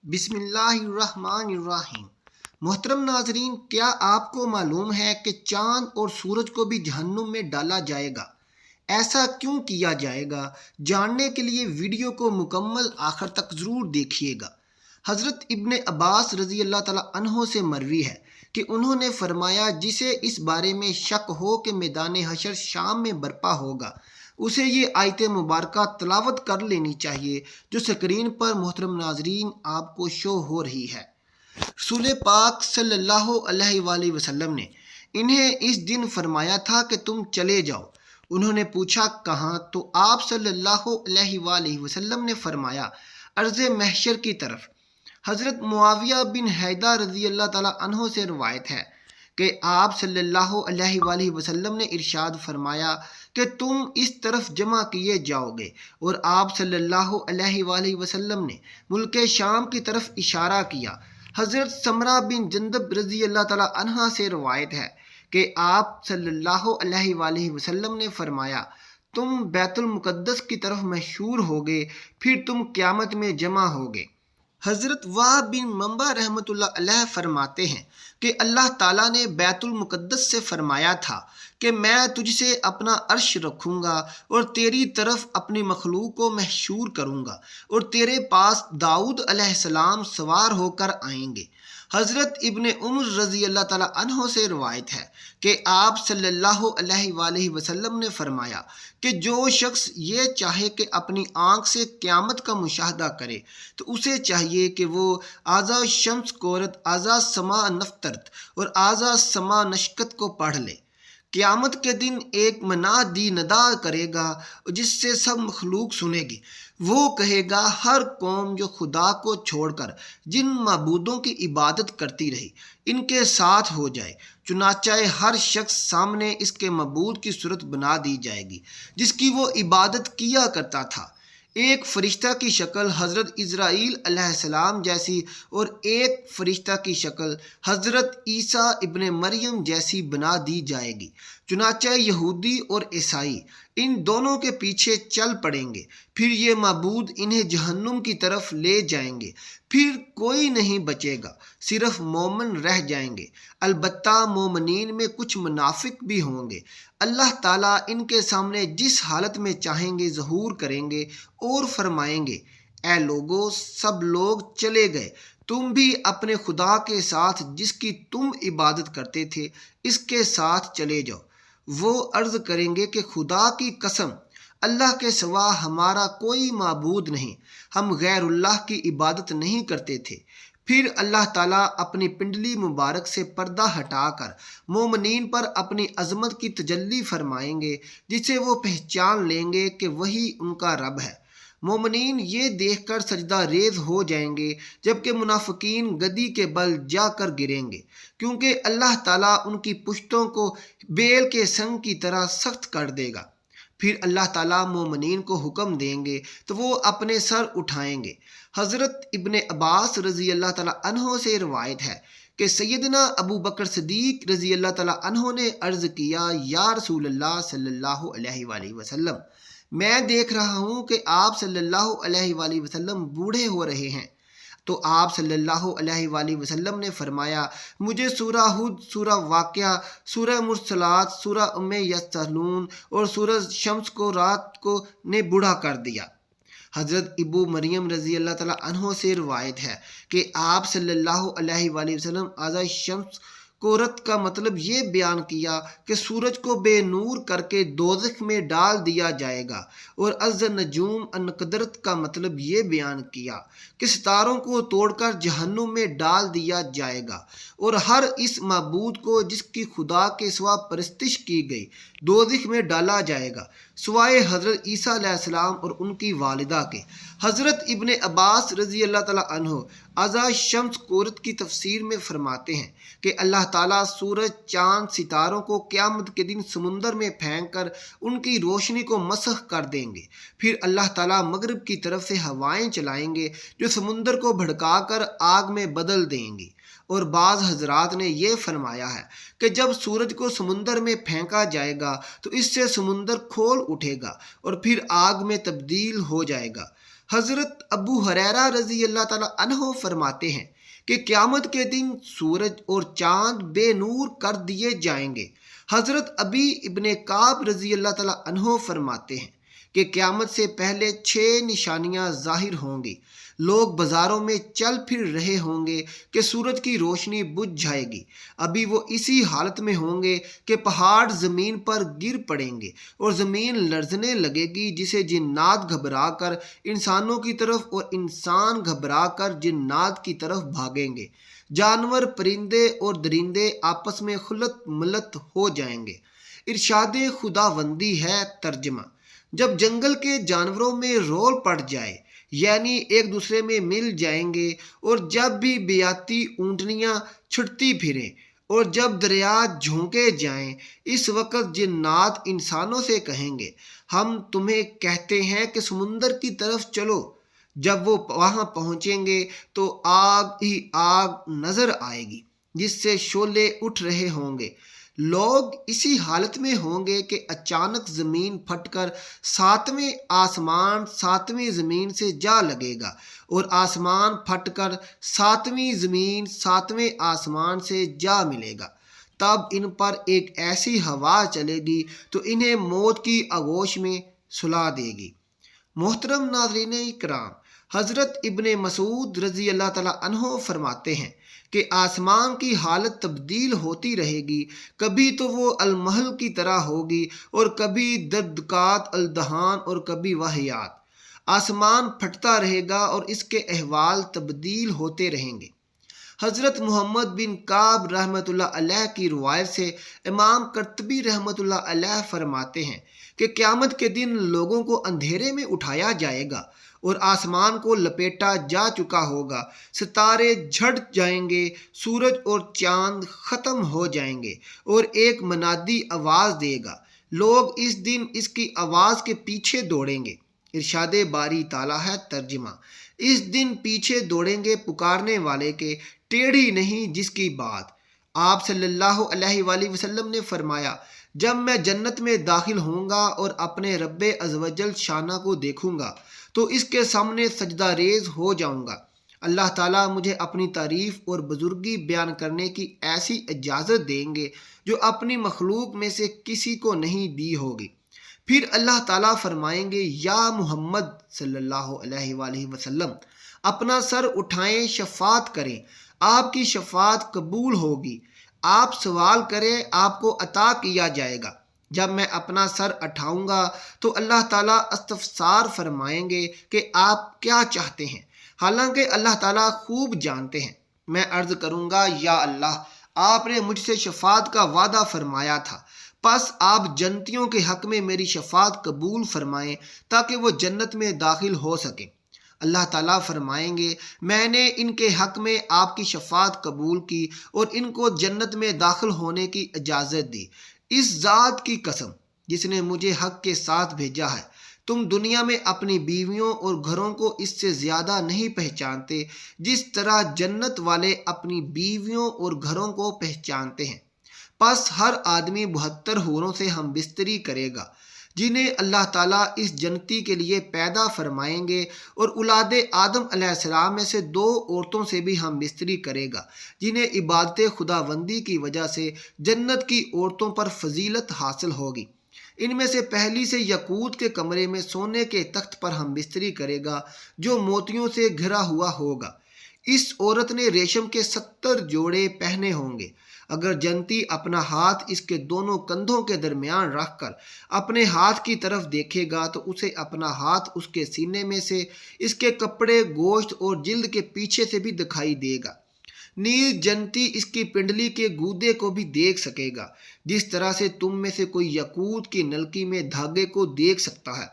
بسم اللہ الرحمن الرحیم۔ محترم ناظرین، کیا آپ کو معلوم ہے کہ چاند اور سورج کو بھی جہنم میں ڈالا جائے گا؟ ایسا کیوں کیا جائے گا؟ جاننے کے لیے ویڈیو کو مکمل آخر تک ضرور دیکھیے گا۔ حضرت ابن عباس رضی اللہ تعالیٰ عنہ سے مروی ہے کہ انہوں نے فرمایا، جسے اس بارے میں شک ہو کہ میدان حشر شام میں برپا ہوگا، اسے یہ آیت مبارکہ تلاوت کر لینی چاہیے جو سکرین پر محترم ناظرین آپ کو شو ہو رہی ہے۔ رسول پاک صلی اللہ علیہ وآلہ وسلم نے انہیں اس دن فرمایا تھا کہ تم چلے جاؤ۔ انہوں نے پوچھا کہاں؟ تو آپ صلی اللہ علیہ وآلہ وسلم نے فرمایا ارض محشر کی طرف۔ حضرت معاویہ بن حیدہ رضی اللہ تعالیٰ عنہ سے روایت ہے کہ آپ صلی اللہ علیہ وآلہ وسلم نے ارشاد فرمایا کہ تم اس طرف جمع کیے جاؤ گے، اور آپ صلی اللہ علیہ وآلہ وسلم نے ملک شام کی طرف اشارہ کیا۔ حضرت سمرہ بن جندب رضی اللہ تعالیٰ عنہ سے روایت ہے کہ آپ صلی اللہ علیہ وآلہ وسلم نے فرمایا تم بیت المقدس کی طرف محشور ہوگے، پھر تم قیامت میں جمع ہوگے۔ حضرت وہب بن منبع رحمۃ اللہ علیہ فرماتے ہیں کہ اللہ تعالیٰ نے بیت المقدس سے فرمایا تھا کہ میں تجھ سے اپنا عرش رکھوں گا اور تیری طرف اپنی مخلوق کو محشور کروں گا، اور تیرے پاس داؤد علیہ السلام سوار ہو کر آئیں گے۔ حضرت ابن عمر رضی اللہ تعالیٰ عنہ سے روایت ہے کہ آپ صلی اللہ علیہ وآلہ وسلم نے فرمایا کہ جو شخص یہ چاہے کہ اپنی آنکھ سے قیامت کا مشاہدہ کرے تو اسے چاہیے کہ وہ آذا شمس کورت، آذا سما نفترت اور آذا سما نشکت کو پڑھ لے۔ قیامت کے دن ایک منادی ندا کرے گا جس سے سب مخلوق سنے گی۔ وہ کہے گا ہر قوم جو خدا کو چھوڑ کر جن معبودوں کی عبادت کرتی رہی، ان کے ساتھ ہو جائے۔ چنانچہ ہر شخص سامنے اس کے معبود کی صورت بنا دی جائے گی جس کی وہ عبادت کیا کرتا تھا۔ ایک فرشتہ کی شکل حضرت اسرائیل علیہ السلام جیسی اور ایک فرشتہ کی شکل حضرت عیسیٰ ابن مریم جیسی بنا دی جائے گی۔ چنانچہ یہودی اور عیسائی ان دونوں کے پیچھے چل پڑیں گے، پھر یہ معبود انہیں جہنم کی طرف لے جائیں گے، پھر کوئی نہیں بچے گا، صرف مومن رہ جائیں گے۔ البتہ مومنین میں کچھ منافق بھی ہوں گے۔ اللہ تعالیٰ ان کے سامنے جس حالت میں چاہیں گے ظہور کریں گے اور فرمائیں گے اے لوگو، سب لوگ چلے گئے، تم بھی اپنے خدا کے ساتھ جس کی تم عبادت کرتے تھے اس کے ساتھ چلے جاؤ۔ وہ عرض کریں گے کہ خدا کی قسم، اللہ کے سوا ہمارا کوئی معبود نہیں، ہم غیر اللہ کی عبادت نہیں کرتے تھے۔ پھر اللہ تعالیٰ اپنی پنڈلی مبارک سے پردہ ہٹا کر مومنین پر اپنی عظمت کی تجلی فرمائیں گے، جسے وہ پہچان لیں گے کہ وہی ان کا رب ہے۔ مومنین یہ دیکھ کر سجدہ ریز ہو جائیں گے، جبکہ منافقین گدی کے بل جا کر گریں گے، کیونکہ اللہ تعالیٰ ان کی پشتوں کو بیل کے سنگ کی طرح سخت کر دے گا۔ پھر اللہ تعالیٰ مومنین کو حکم دیں گے تو وہ اپنے سر اٹھائیں گے۔ حضرت ابن عباس رضی اللہ تعالیٰ عنہ سے روایت ہے کہ سیدنا ابو بکر صدیق رضی اللہ تعالیٰ عنہ نے عرض کیا یا رسول اللہ صلی اللہ علیہ وآلہ وسلم، میں دیکھ رہا ہوں کہ آپ صلی اللہ علیہ وآلہ وسلم بوڑھے ہو رہے ہیں۔ تو آپ صلی اللہ علیہ وآلہ وسلم نے فرمایا مجھے سورہ ہود، سورہ واقعہ، سورہ مرسلات، سورہ یسألون اور سورہ شمس کو رات کو نے بوڑھا کر دیا۔ حضرت ابو مریم رضی اللہ تعالیٰ عنہ سے روایت ہے کہ آپ صلی اللہ علیہ وآلہ وسلم آذا شمس کورت کا مطلب یہ بیان کیا کہ سورج کو بے نور کر کے دوزخ میں ڈال دیا جائے گا، اور از نجوم انقدرت کا مطلب یہ بیان کیا کہ ستاروں کو توڑ کر جہنم میں ڈال دیا جائے گا، اور ہر اس معبود کو جس کی خدا کے سوا پرستش کی گئی دوزخ میں ڈالا جائے گا، سوائے حضرت عیسیٰ علیہ السلام اور ان کی والدہ کے۔ حضرت ابن عباس رضی اللہ تعالیٰ عنہ آذا شمس کورت کی تفسیر میں فرماتے ہیں کہ اللہ تعالیٰ سورج، چاند، ستاروں کو قیامت کے دن سمندر میں پھینک کر ان کی روشنی کو مسخ کر دیں گے۔ پھر اللہ تعالیٰ مغرب کی طرف سے ہوائیں چلائیں گے جو سمندر کو بھڑکا کر آگ میں بدل دیں گی۔ اور بعض حضرات نے یہ فرمایا ہے کہ جب سورج کو سمندر میں پھینکا جائے گا تو اس سے سمندر کھول اٹھے گا اور پھر آگ میں تبدیل ہو جائے گا۔ حضرت ابو ہریرہ رضی اللہ تعالیٰ عنہ فرماتے ہیں کہ قیامت کے دن سورج اور چاند بے نور کر دیے جائیں گے۔ حضرت ابی ابن کعب رضی اللہ تعالیٰ عنہ فرماتے ہیں کہ قیامت سے پہلے 6 نشانیاں ظاہر ہوں گی۔ لوگ بازاروں میں چل پھر رہے ہوں گے کہ سورج کی روشنی بجھ جائے گی۔ ابھی وہ اسی حالت میں ہوں گے کہ پہاڑ زمین پر گر پڑیں گے اور زمین لرزنے لگے گی، جسے جنات گھبرا کر انسانوں کی طرف اور انسان گھبرا کر جنات کی طرف بھاگیں گے۔ جانور، پرندے اور درندے آپس میں خلط ملط ہو جائیں گے۔ ارشاد خداوندی ہے ترجمہ: جب جنگل کے جانوروں میں رول پڑ جائے، یعنی ایک دوسرے میں مل جائیں گے، اور جب بھی بیاتی اونٹنیاں چھٹتی پھریں اور جب دریا جھونکے جائیں، اس وقت جنات انسانوں سے کہیں گے، ہم تمہیں کہتے ہیں کہ سمندر کی طرف چلو۔ جب وہ وہاں پہنچیں گے تو آگ ہی آگ نظر آئے گی جس سے شعلے اٹھ رہے ہوں گے۔ لوگ اسی حالت میں ہوں گے کہ اچانک زمین پھٹ کر 7ویں آسمان 7ویں زمین سے جا لگے گا، اور آسمان پھٹ کر 7ویں زمین 7ویں آسمان سے جا ملے گا۔ تب ان پر ایک ایسی ہوا چلے گی تو انہیں موت کی آغوش میں سلا دے گی۔ محترم ناظرین کرام، حضرت ابن مسعود رضی اللہ تعالیٰ عنہ فرماتے ہیں کہ آسمان کی حالت تبدیل ہوتی رہے گی، کبھی تو وہ المحل کی طرح ہوگی اور کبھی دردکات الدہان اور کبھی واہیات۔ آسمان پھٹتا رہے گا اور اس کے احوال تبدیل ہوتے رہیں گے۔ حضرت محمد بن کعب رحمۃ اللہ علیہ کی روایت سے امام قرطبی رحمۃ اللہ علیہ فرماتے ہیں کہ قیامت کے دن لوگوں کو اندھیرے میں اٹھایا جائے گا اور آسمان کو لپیٹا جا چکا ہوگا، ستارے جھڑ جائیں گے، سورج اور چاند ختم ہو جائیں گے، اور ایک منادی آواز دے گا۔ لوگ اس دن اس کی آواز کے پیچھے دوڑیں گے۔ ارشاد باری تعالیٰ ہے ترجمہ: اس دن پیچھے دوڑیں گے پکارنے والے کے، ٹیڑھی نہیں جس کی بات۔ آپ صلی اللہ علیہ وآلہ وسلم نے فرمایا: جب میں جنت میں داخل ہوں گا اور اپنے رب عزوجل شانہ کو دیکھوں گا تو اس کے سامنے سجدہ ریز ہو جاؤں گا۔ اللہ تعالیٰ مجھے اپنی تعریف اور بزرگی بیان کرنے کی ایسی اجازت دیں گے جو اپنی مخلوق میں سے کسی کو نہیں دی ہوگی۔ پھر اللہ تعالیٰ فرمائیں گے: یا محمد صلی اللہ علیہ وآلہ وسلم، اپنا سر اٹھائیں، شفاعت کریں، آپ کی شفاعت قبول ہوگی۔ آپ سوال کریں، آپ کو عطا کیا جائے گا۔ جب میں اپنا سر اٹھاؤں گا تو اللہ تعالیٰ استفسار فرمائیں گے کہ آپ کیا چاہتے ہیں، حالانکہ اللہ تعالیٰ خوب جانتے ہیں۔ میں عرض کروں گا: یا اللہ، آپ نے مجھ سے شفاعت کا وعدہ فرمایا تھا، پس آپ جنتیوں کے حق میں میری شفاعت قبول فرمائیں تاکہ وہ جنت میں داخل ہو سکیں۔ اللہ تعالیٰ فرمائیں گے: میں نے ان کے حق میں آپ کی شفاعت قبول کی اور ان کو جنت میں داخل ہونے کی اجازت دی۔ اس ذات کی قسم جس نے مجھے حق کے ساتھ بھیجا ہے، تم دنیا میں اپنی بیویوں اور گھروں کو اس سے زیادہ نہیں پہچانتے جس طرح جنت والے اپنی بیویوں اور گھروں کو پہچانتے ہیں۔ پس ہر آدمی 72 حوروں سے ہم بستری کرے گا، جنہیں اللہ تعالیٰ اس جنتی کے لیے پیدا فرمائیں گے، اور اولاد آدم علیہ السلام میں سے 2 عورتوں سے بھی ہم بستری کرے گا، جنہیں عبادت خداوندی کی وجہ سے جنت کی عورتوں پر فضیلت حاصل ہوگی۔ ان میں سے پہلی سے یاقوت کے کمرے میں سونے کے تخت پر ہم بستری کرے گا جو موتیوں سے گھرا ہوا ہوگا۔ اس عورت نے ریشم کے 70 جوڑے پہنے ہوں گے۔ اگر جنتی اپنا ہاتھ اس کے دونوں کندھوں کے درمیان رکھ کر اپنے ہاتھ کی طرف دیکھے گا تو اسے اپنا ہاتھ اس کے سینے میں سے، اس کے کپڑے، گوشت اور جلد کے پیچھے سے بھی دکھائی دے گا۔ نیز جنتی اس کی پنڈلی کے گودے کو بھی دیکھ سکے گا، جس طرح سے تم میں سے کوئی یاقوت کی نلکی میں دھاگے کو دیکھ سکتا ہے۔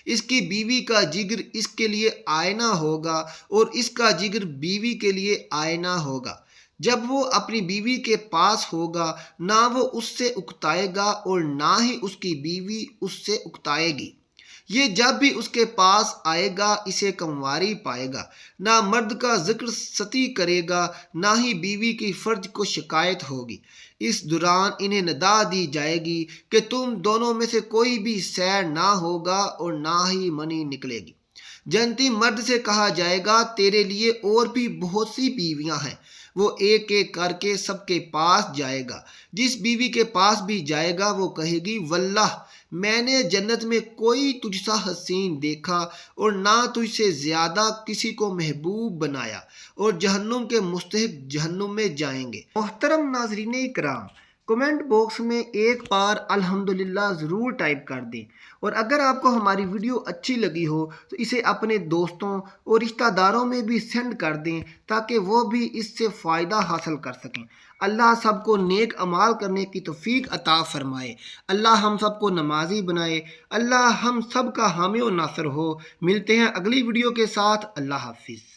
اس کی بیوی کا جگر اس کے لیے آئینہ ہوگا اور اس کا جگر بیوی کے لیے آئینہ ہوگا۔ جب وہ اپنی بیوی کے پاس ہوگا، نہ وہ اس سے اکتائے گا اور نہ ہی اس کی بیوی اس سے اکتائے گی۔ یہ جب بھی اس کے پاس آئے گا اسے کمواری پائے گا، نہ مرد کا ذکر ستی کرے گا، نہ ہی بیوی کی فرج کو شکایت ہوگی۔ اس دوران انہیں ندا دی جائے گی کہ تم دونوں میں سے کوئی بھی سیر نہ ہوگا اور نہ ہی منی نکلے گی۔ جنتی مرد سے کہا جائے گا تیرے لیے اور بھی بہت سی بیویاں ہیں۔ وہ ایک ایک کر کے سب کے پاس جائے گا۔ جس بیوی کے پاس بھی جائے گا وہ کہے گی واللہ میں نے جنت میں کوئی تجھ سا حسین دیکھا اور نہ تجھ سے زیادہ کسی کو محبوب بنایا، اور جہنم کے مستحق جہنم میں جائیں گے۔ محترم ناظرین اکرام، کمنٹ باکس میں ایک بار الحمدللہ ضرور ٹائپ کر دیں، اور اگر آپ کو ہماری ویڈیو اچھی لگی ہو تو اسے اپنے دوستوں اور رشتہ داروں میں بھی سینڈ کر دیں تاکہ وہ بھی اس سے فائدہ حاصل کر سکیں۔ اللہ سب کو نیک اعمال کرنے کی توفیق عطا فرمائے۔ اللہ ہم سب کو نمازی بنائے۔ اللہ ہم سب کا حامی و ناصر ہو۔ ملتے ہیں اگلی ویڈیو کے ساتھ۔ اللہ حافظ۔